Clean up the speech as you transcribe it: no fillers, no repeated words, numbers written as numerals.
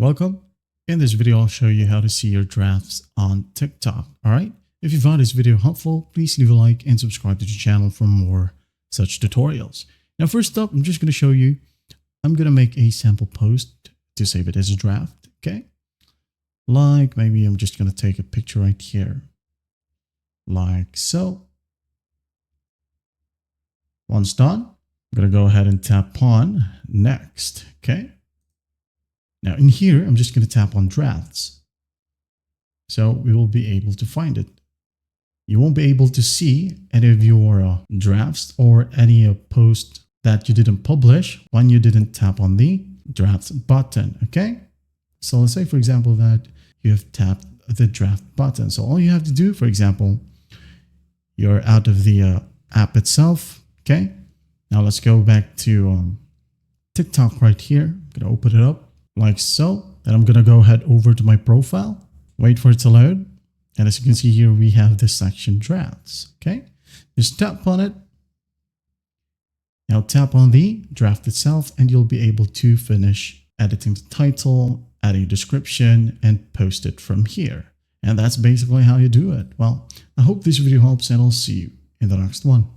Welcome. In this video, I'll show you how to see your drafts on TikTok. All right. If you found this video helpful, please leave a like and subscribe to the channel for more such tutorials. Now, first up, I'm just going to show you, I'm going to make a sample post to save it as a draft. Okay. Like maybe I'm just going to take a picture right here. Like so. Once done, I'm going to go ahead and tap on next. Okay. Now in here, I'm just going to tap on drafts. So we will be able to find it. You won't be able to see any of your drafts or any post that you didn't publish when you didn't tap on the drafts button. Okay. So let's say, for example, that you have tapped the draft button. So all you have to do, for example, you're out of the app itself. Okay. Now let's go back to TikTok right here. I'm going to open it up. Like so. Then I'm going to go ahead over to my profile, wait for it to load. And as you can see here, we have this section drafts. Okay. Just tap on it. Now tap on the draft itself and you'll be able to finish editing the title, adding a description and post it from here. And that's basically how you do it. Well, I hope this video helps and I'll see you in the next one.